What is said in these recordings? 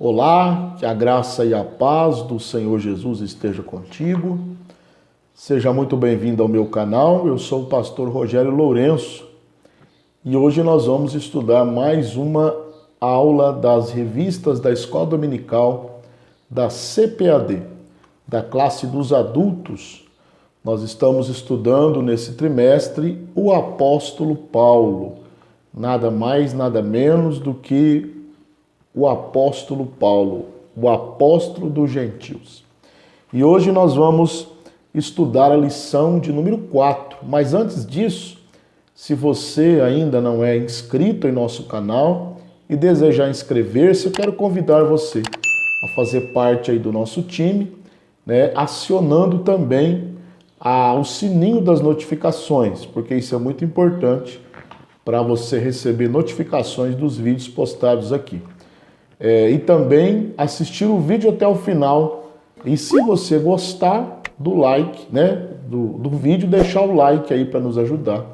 Olá, que a graça e a paz do Senhor Jesus esteja contigo. Seja muito bem-vindo ao meu canal. Eu sou o pastor Rogério Lourenço e hoje nós vamos estudar mais uma aula das revistas da Escola Dominical da CPAD, da classe dos adultos. Nós estamos estudando nesse trimestre o apóstolo Paulo, nada mais, nada menos do que o apóstolo Paulo, o apóstolo dos gentios. E hoje nós vamos estudar a lição de número 4. Mas antes disso, se você ainda não é inscrito em nosso canal e desejar inscrever-se, eu quero convidar você a fazer parte aí do nosso time, acionando também o sininho das notificações, porque isso é muito importante para você receber notificações dos vídeos postados aqui. E também assistir o vídeo até o final. E se você gostar do like, do vídeo, deixar o like aí para nos ajudar.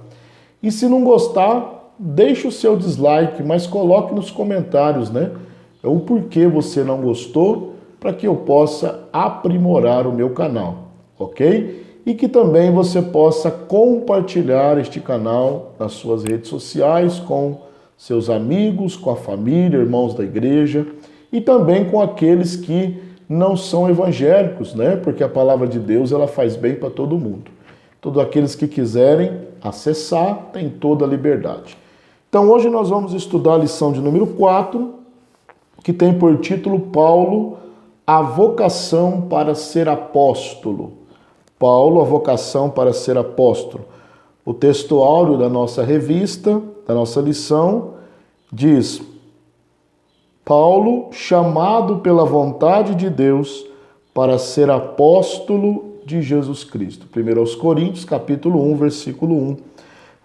E se não gostar, deixe o seu dislike, mas coloque nos comentários, o porquê você não gostou, para que eu possa aprimorar o meu canal, ok? E que também você possa compartilhar este canal nas suas redes sociais com seus amigos, com a família, irmãos da igreja e também com aqueles que não são evangélicos, Porque a palavra de Deus, ela faz bem para todo mundo. Todos aqueles que quiserem acessar, têm toda a liberdade. Então hoje nós vamos estudar a lição de número 4, que tem por título Paulo, a vocação para ser apóstolo. Paulo, a vocação para ser apóstolo. O texto áureo da nossa revista, da nossa lição, diz: Paulo, chamado pela vontade de Deus para ser apóstolo de Jesus Cristo. 1 Coríntios, capítulo 1, versículo 1.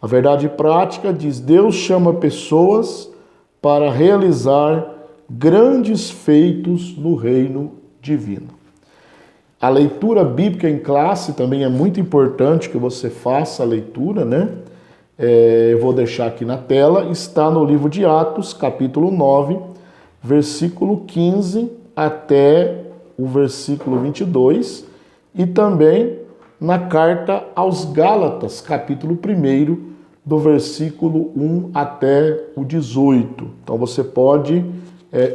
A verdade prática diz: Deus chama pessoas para realizar grandes feitos no reino divino. A leitura bíblica em classe também é muito importante que você faça a leitura, Eu vou deixar aqui na tela, está no livro de Atos, capítulo 9, versículo 15 até o versículo 22, e também na carta aos Gálatas, capítulo 1, do versículo 1 até o 18. Então você pode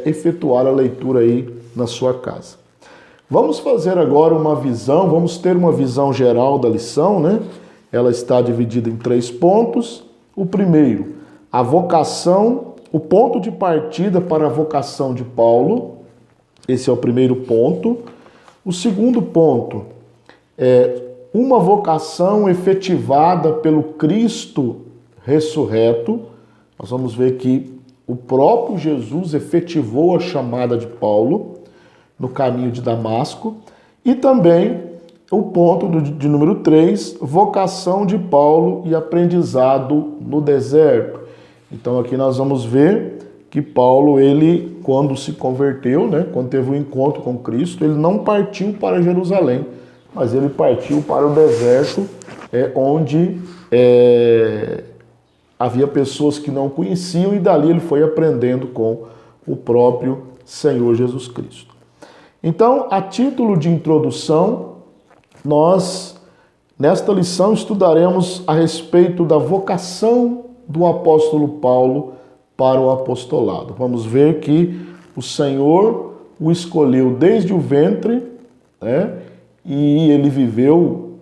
efetuar a leitura aí na sua casa. Vamos fazer agora vamos ter uma visão geral da lição, Ela está dividida em 3 pontos. O primeiro, a vocação, o ponto de partida para a vocação de Paulo. Esse é o primeiro ponto. O segundo ponto é uma vocação efetivada pelo Cristo ressurreto. Nós vamos ver que o próprio Jesus efetivou a chamada de Paulo no caminho de Damasco. E também o ponto de número 3, vocação de Paulo e aprendizado no deserto. Então aqui nós vamos ver que Paulo, ele quando se converteu, quando teve um encontro com Cristo, ele não partiu para Jerusalém, mas ele partiu para o deserto, onde havia pessoas que não conheciam, e dali ele foi aprendendo com o próprio Senhor Jesus Cristo. Então, a título de introdução, nós, nesta lição, estudaremos a respeito da vocação do apóstolo Paulo para o apostolado. Vamos ver que o Senhor o escolheu desde o ventre, e ele viveu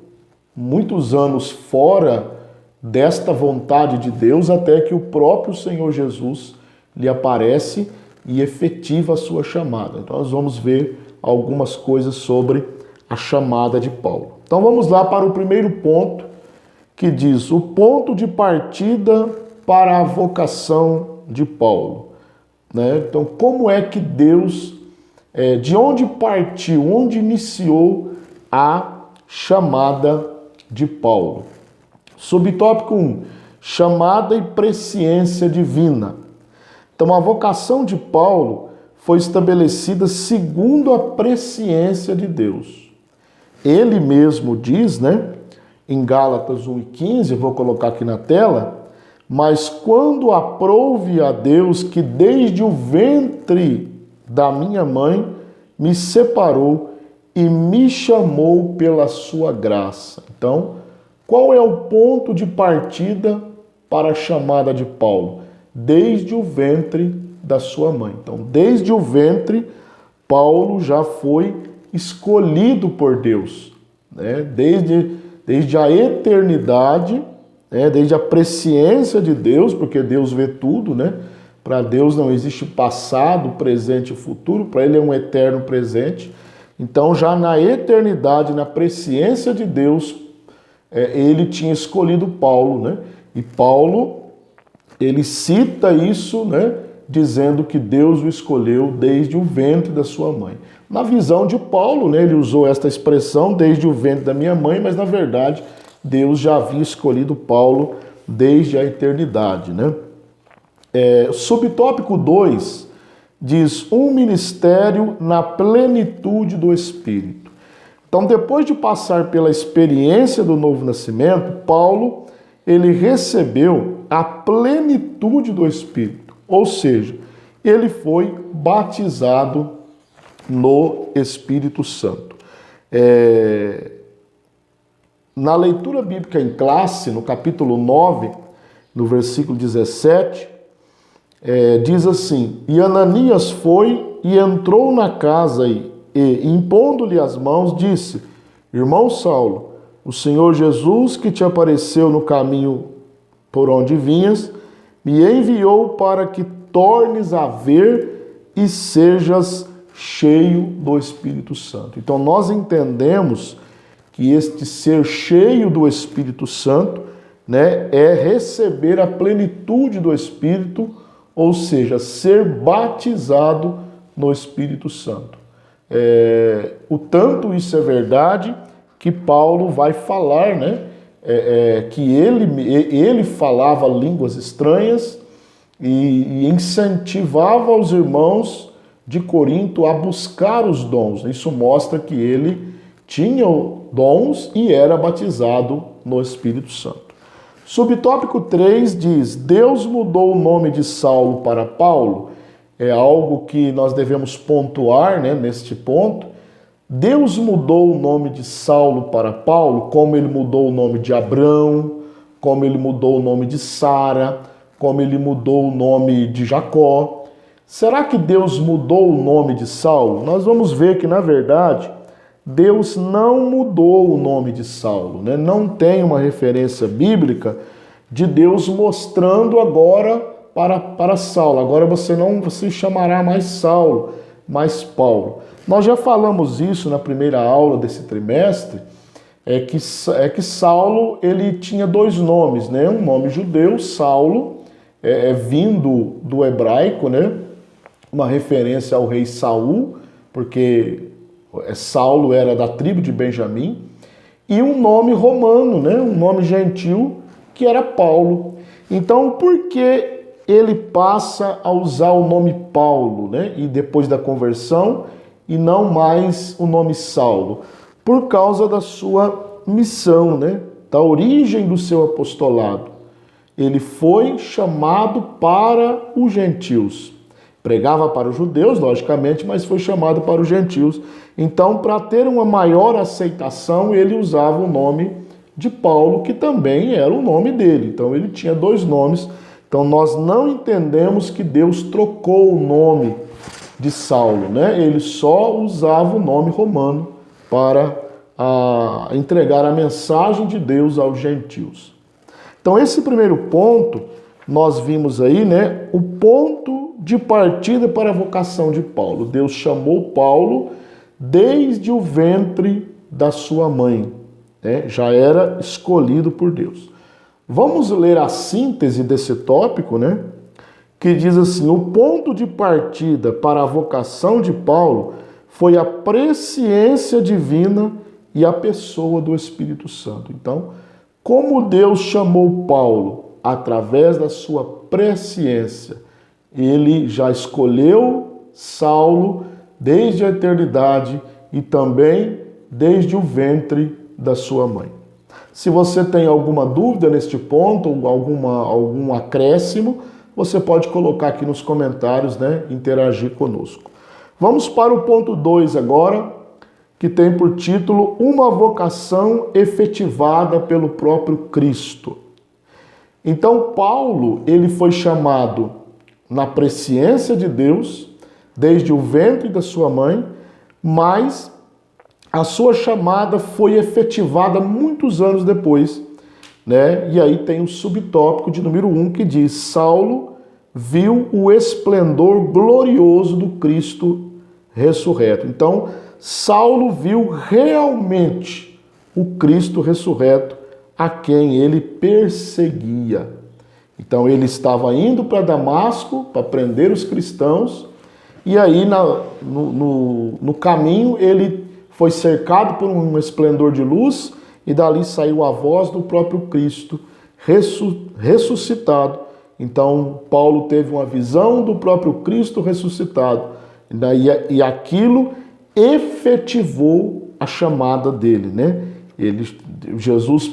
muitos anos fora desta vontade de Deus, até que o próprio Senhor Jesus lhe aparece e efetiva a sua chamada. Então nós vamos ver algumas coisas sobre a chamada de Paulo. Então vamos lá para o primeiro ponto, que diz o ponto de partida para a vocação de Paulo. Então como é que Deus, de onde partiu, onde iniciou a chamada de Paulo? Subtópico 1, chamada e presciência divina. Então a vocação de Paulo foi estabelecida segundo a presciência de Deus. Ele mesmo diz, em Gálatas 1:15, vou colocar aqui na tela, mas quando aprouve a Deus que desde o ventre da minha mãe, me separou e me chamou pela sua graça. Então, qual é o ponto de partida para a chamada de Paulo? Desde o ventre da sua mãe. Então, desde o ventre, Paulo já foi escolhido por Deus, né? Desde a eternidade, né? Desde a presciência de Deus, porque Deus vê tudo, né? Para Deus não existe passado, presente e futuro, para Ele é um eterno presente. Então, já na eternidade, na presciência de Deus, Ele tinha escolhido Paulo, né? E Paulo, ele cita isso, né? Dizendo que Deus o escolheu desde o ventre da sua mãe. Na visão de Paulo, né, ele usou esta expressão, desde o ventre da minha mãe, mas na verdade Deus já havia escolhido Paulo desde a eternidade, né? Subtópico 2 diz, um ministério na plenitude do Espírito. Então, depois de passar pela experiência do novo nascimento, Paulo, ele recebeu a plenitude do Espírito, ou seja, ele foi batizado no Espírito Santo. Na leitura bíblica em classe, no capítulo 9, no versículo 17, diz assim, e Ananias foi e entrou na casa e impondo-lhe as mãos, disse, irmão Saulo, o Senhor Jesus que te apareceu no caminho por onde vinhas, me enviou para que tornes a ver e sejas cheio do Espírito Santo. Então nós entendemos que este ser cheio do Espírito Santo, né, é receber a plenitude do Espírito, ou seja, ser batizado no Espírito Santo. O tanto isso é verdade que Paulo vai falar, né, que ele falava línguas estranhas e incentivava os irmãos de Corinto a buscar os dons. Isso mostra que ele tinha dons e era batizado no Espírito Santo. Subtópico 3 diz, Deus mudou o nome de Saulo para Paulo. É algo que nós devemos pontuar, né, neste ponto. Deus mudou o nome de Saulo para Paulo, como ele mudou o nome de Abrão, como ele mudou o nome de Sara, como ele mudou o nome de Jacó. Será que Deus mudou o nome de Saulo? Nós vamos ver que, na verdade, Deus não mudou o nome de Saulo, né? Não tem uma referência bíblica de Deus mostrando agora para Saulo. Agora você não se chamará mais Saulo, mas Paulo. Nós já falamos isso na primeira aula desse trimestre, que Saulo ele tinha dois nomes, né? Um nome judeu, Saulo, vindo do hebraico, né? Uma referência ao rei Saul, porque Saulo era da tribo de Benjamim, e um nome romano, né? Um nome gentil, que era Paulo. Então, por que ele passa a usar o nome Paulo, né? E depois da conversão, e não mais o nome Saulo? Por causa da sua missão, né? Da origem do seu apostolado. Ele foi chamado para os gentios. Pregava para os judeus, logicamente, mas foi chamado para os gentios. Então, para ter uma maior aceitação, ele usava o nome de Paulo, que também era o nome dele. Então, ele tinha dois nomes. Então, nós não entendemos que Deus trocou o nome de Saulo, né? Ele só usava o nome romano para entregar a mensagem de Deus aos gentios. Então, esse primeiro ponto, nós vimos aí, né, o ponto de partida para a vocação de Paulo. Deus chamou Paulo desde o ventre da sua mãe, né? Já era escolhido por Deus. Vamos ler a síntese desse tópico, né? Que diz assim, o ponto de partida para a vocação de Paulo foi a presciência divina e a pessoa do Espírito Santo. Então, como Deus chamou Paulo através da sua presciência, ele já escolheu Saulo desde a eternidade e também desde o ventre da sua mãe. Se você tem alguma dúvida neste ponto, algum acréscimo, você pode colocar aqui nos comentários, né, interagir conosco. Vamos para o ponto 2 agora, que tem por título Uma vocação efetivada pelo próprio Cristo. Então, Paulo, ele foi chamado na presciência de Deus, desde o ventre da sua mãe, mas a sua chamada foi efetivada muitos anos depois, né? E aí tem o subtópico de número 1 que diz: Saulo viu o esplendor glorioso do Cristo ressurreto. Então, Saulo viu realmente o Cristo ressurreto a quem ele perseguia. Então, ele estava indo para Damasco para prender os cristãos, e aí no caminho ele foi cercado por um esplendor de luz, e dali saiu a voz do próprio Cristo ressuscitado. Então, Paulo teve uma visão do próprio Cristo ressuscitado, e aquilo efetivou a chamada dele, né? Jesus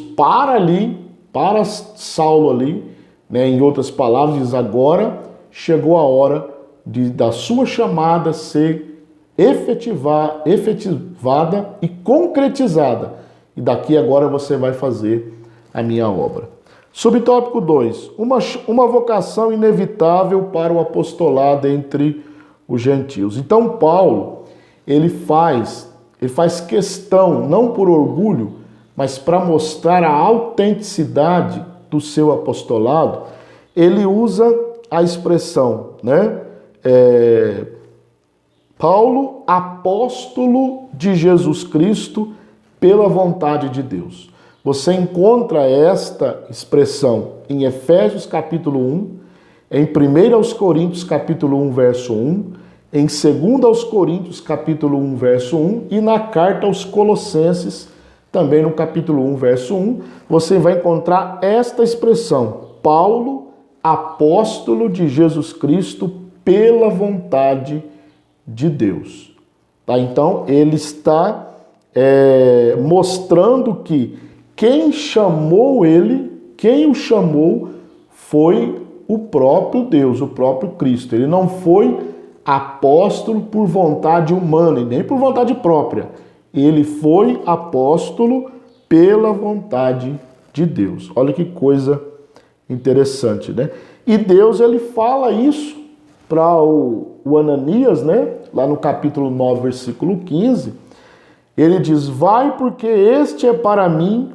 para Saulo ali, né? Em outras palavras, diz: agora chegou a hora da sua chamada ser efetivada e concretizada. E daqui agora você vai fazer a minha obra. Subtópico 2. Uma vocação inevitável para o apostolado entre os gentios. Então Paulo, ele faz questão, não por orgulho, mas para mostrar a autenticidade do seu apostolado, ele usa a expressão, né? Paulo, apóstolo de Jesus Cristo pela vontade de Deus. Você encontra esta expressão em Efésios capítulo 1, em 1 Coríntios capítulo 1, verso 1, em 2 Coríntios capítulo 1, verso 1 e na carta aos Colossenses, também no capítulo 1, verso 1, você vai encontrar esta expressão: Paulo, apóstolo de Jesus Cristo pela vontade de Deus. Tá? Então, ele está mostrando que quem o chamou foi o próprio Deus, o próprio Cristo. Ele não foi apóstolo por vontade humana e nem por vontade própria. Ele foi apóstolo pela vontade de Deus. Olha que coisa interessante, né? E Deus, ele fala isso para o Ananias, né? Lá no capítulo 9, versículo 15, ele diz: vai, porque este é para mim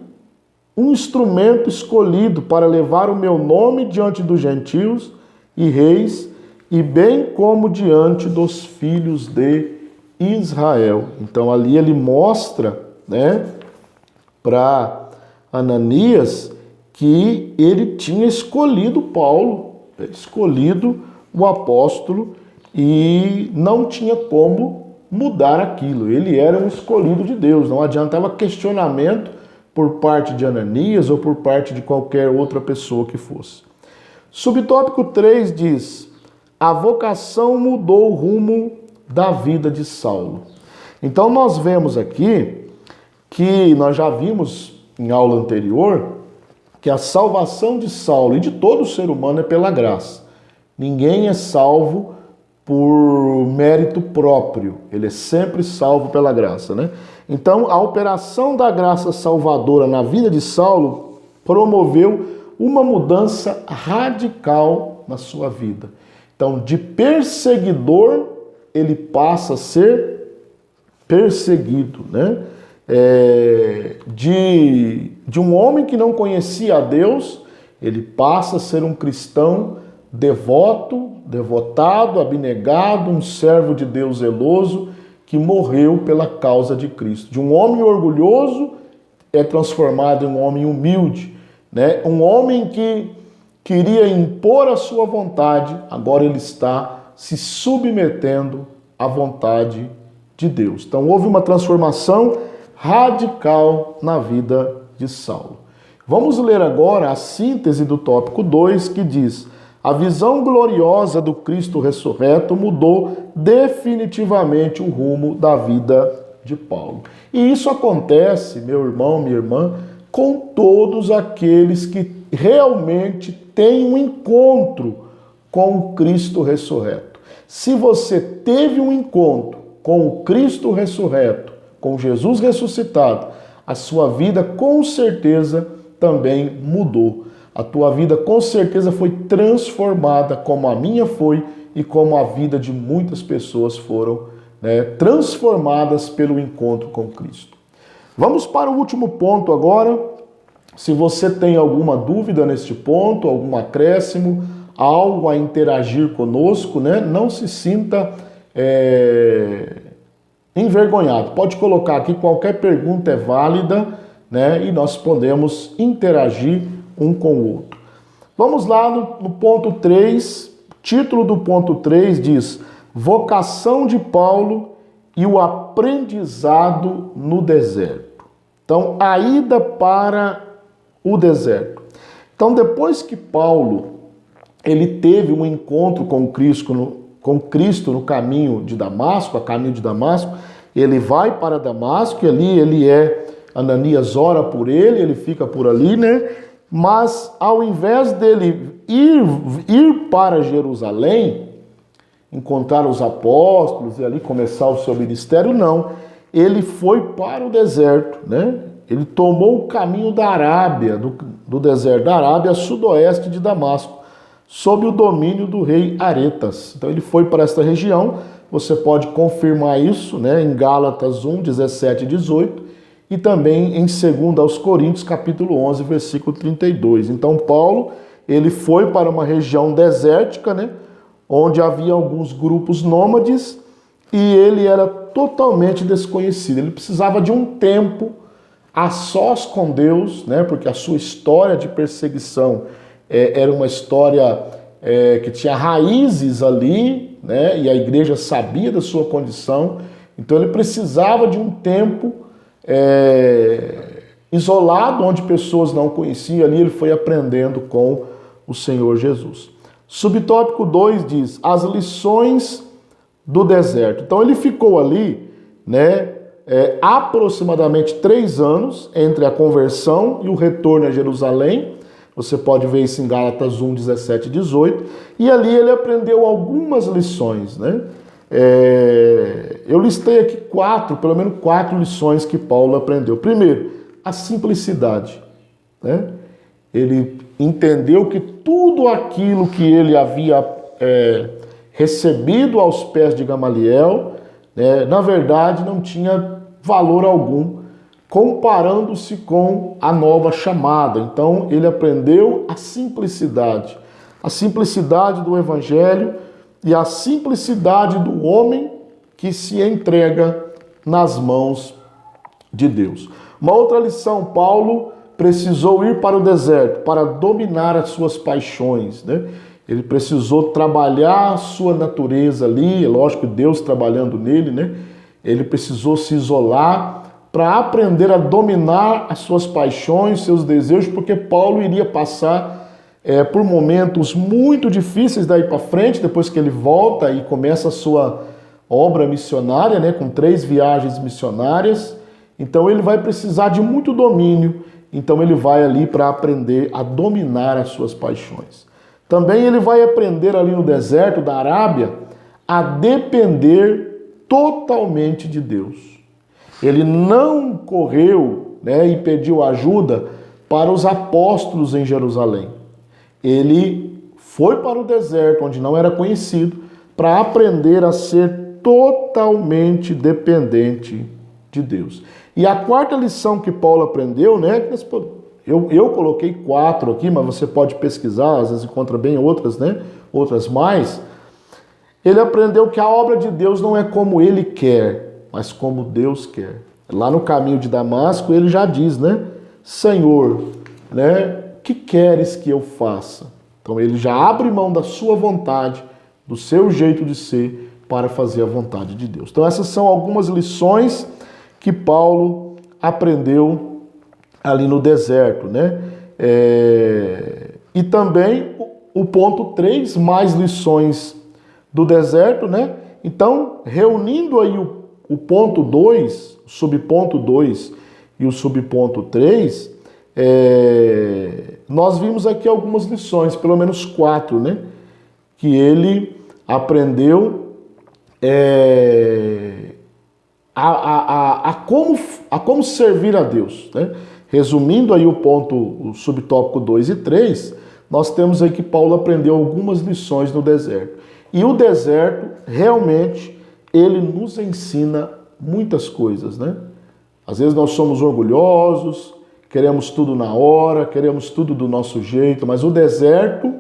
um instrumento escolhido para levar o meu nome diante dos gentios e reis, e bem como diante dos filhos de Israel. Então ali ele mostra, né, para Ananias que ele tinha escolhido Paulo, escolhido o apóstolo, e não tinha como mudar aquilo. Ele era um escolhido de Deus, não adiantava questionamento por parte de Ananias ou por parte de qualquer outra pessoa que fosse. Subtópico 3 diz: a vocação mudou o rumo da vida de Saulo. Então nós vemos aqui que nós já vimos em aula anterior que a salvação de Saulo e de todo ser humano é pela graça. Ninguém é salvo por mérito próprio, ele é sempre salvo pela graça, né? Então, a operação da graça salvadora na vida de Saulo promoveu uma mudança radical na sua vida. Então, de perseguidor, ele passa a ser perseguido, né? De um homem que não conhecia a Deus, ele passa a ser um cristão devotado, abnegado, um servo de Deus zeloso, que morreu pela causa de Cristo. De um homem orgulhoso é transformado em um homem humilde, né? Um homem que queria impor a sua vontade, agora ele está se submetendo à vontade de Deus. Então houve uma transformação radical na vida de Saulo. Vamos ler agora a síntese do tópico 2, que diz: a visão gloriosa do Cristo ressurreto mudou definitivamente o rumo da vida de Paulo. E isso acontece, meu irmão, minha irmã, com todos aqueles que realmente têm um encontro com o Cristo ressurreto. Se você teve um encontro com o Cristo ressurreto, com Jesus ressuscitado, a sua vida com certeza também mudou. A tua vida com certeza foi transformada, como a minha foi e como a vida de muitas pessoas foram, né, transformadas pelo encontro com Cristo. Vamos para o último ponto agora. Se você tem alguma dúvida neste ponto, algum acréscimo, algo a interagir conosco, né, não se sinta envergonhado. Pode colocar aqui, qualquer pergunta é válida, né, e nós podemos interagir um com o outro. Vamos lá no ponto 3. O título do ponto 3 diz: Vocação de Paulo e o aprendizado no deserto. Então, a ida para o deserto. Então, depois que Paulo ele teve um encontro com Cristo no caminho de Damasco, a caminho de Damasco, ele vai para Damasco, e ali Ananias ora por ele, ele fica por ali, né? Mas ao invés dele ir para Jerusalém, encontrar os apóstolos e ali começar o seu ministério, não. Ele foi para o deserto, né? Ele tomou o caminho da Arábia, do deserto da Arábia, a sudoeste de Damasco, sob o domínio do rei Aretas. Então ele foi para esta região. Você pode confirmar isso, né, em Gálatas 1, 17 e 18, e também em 2 Coríntios, capítulo 11, versículo 32. Então Paulo, ele foi para uma região desértica, né, onde havia alguns grupos nômades, e ele era totalmente desconhecido. Ele precisava de um tempo a sós com Deus, né, porque a sua história de perseguição era uma história que tinha raízes ali, né, e a igreja sabia da sua condição. Então ele precisava de um tempo isolado, onde pessoas não conheciam. Ali ele foi aprendendo com o Senhor Jesus. Subtópico 2 diz: as lições do deserto. Então ele ficou ali, né, aproximadamente 3 anos entre a conversão e o retorno a Jerusalém. Você pode ver isso em Gálatas 1, 17 e 18. E ali ele aprendeu algumas lições, né? Eu listei aqui pelo menos 4 lições que Paulo aprendeu. Primeiro, a simplicidade, né? Ele entendeu que tudo aquilo que ele havia recebido aos pés de Gamaliel, né, na verdade não tinha valor algum, comparando-se com a nova chamada. Então ele aprendeu a simplicidade do evangelho e a simplicidade do homem que se entrega nas mãos de Deus. Uma outra lição: Paulo precisou ir para o deserto para dominar as suas paixões, né? Ele precisou trabalhar a sua natureza ali, é lógico, Deus trabalhando nele, né? Ele precisou se isolar para aprender a dominar as suas paixões, seus desejos, porque Paulo iria passar por momentos muito difíceis daí para frente, depois que ele volta e começa a sua obra missionária, né, com 3 viagens missionárias. Então ele vai precisar de muito domínio, então ele vai ali para aprender a dominar as suas paixões. Também ele vai aprender ali no deserto da Arábia a depender totalmente de Deus. Ele não correu, né, e pediu ajuda para os apóstolos em Jerusalém. Ele foi para o deserto, onde não era conhecido, para aprender a ser totalmente dependente de Deus. E a 4ª lição que Paulo aprendeu, né, eu coloquei 4 aqui, mas você pode pesquisar, às vezes encontra bem outras, né, outras mais. Ele aprendeu que a obra de Deus não é como ele quer, mas como Deus quer. Lá no caminho de Damasco, ele já diz, né, Senhor, né, que queres que eu faça? Então ele já abre mão da sua vontade, do seu jeito de ser, para fazer a vontade de Deus. Então essas são algumas lições que Paulo aprendeu ali no deserto, né? E também o ponto 3, mais lições do deserto, né? Então, reunindo aí o ponto 2, o subponto 2 e o subponto 3, nós vimos aqui algumas lições, pelo menos 4, né? Que ele aprendeu a como servir a Deus, né? Resumindo aí o subtópico 2 e 3, nós temos aí que Paulo aprendeu algumas lições no deserto. E o deserto, realmente, ele nos ensina muitas coisas, né? Às vezes nós somos orgulhosos, queremos tudo na hora, queremos tudo do nosso jeito, mas o deserto,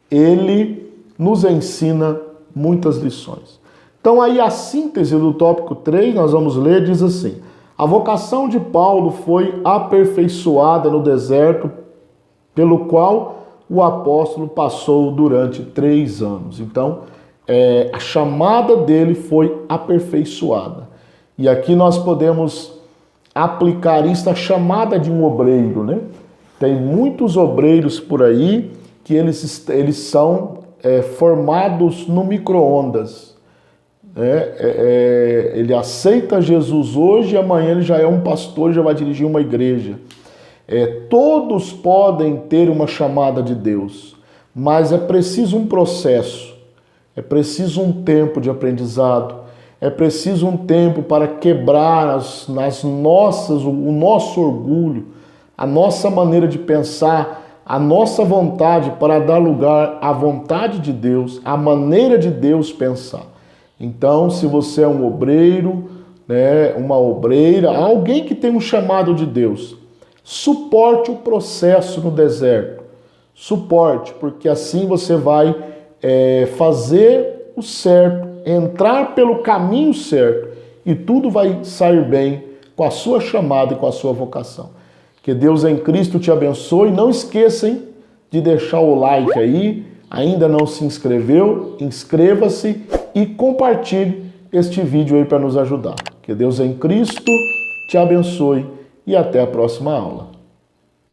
ele nos ensina muitas lições. Então aí a síntese do tópico 3, nós vamos ler, diz assim: a vocação de Paulo foi aperfeiçoada no deserto, pelo qual o apóstolo passou durante 3 anos. Então, a chamada dele foi aperfeiçoada. E aqui nós podemos aplicar isso à chamada de um obreiro, né? Tem muitos obreiros por aí que eles são formados no micro-ondas. Ele aceita Jesus hoje e amanhã ele já é um pastor, já vai dirigir uma igreja. Todos podem ter uma chamada de Deus, mas é preciso um processo, é preciso um tempo de aprendizado, é preciso um tempo para quebrar o nosso orgulho, a nossa maneira de pensar, a nossa vontade, para dar lugar à vontade de Deus, à maneira de Deus pensar. Então, se você é um obreiro, né, uma obreira, alguém que tem um chamado de Deus, suporte o processo no deserto. Suporte, porque assim você vai fazer o certo, entrar pelo caminho certo e tudo vai sair bem com a sua chamada e com a sua vocação. Que Deus em Cristo te abençoe. Não esqueçam de deixar o like aí. Ainda não se inscreveu? Inscreva-se e compartilhe este vídeo aí para nos ajudar. Que Deus em Cristo te abençoe e até a próxima aula.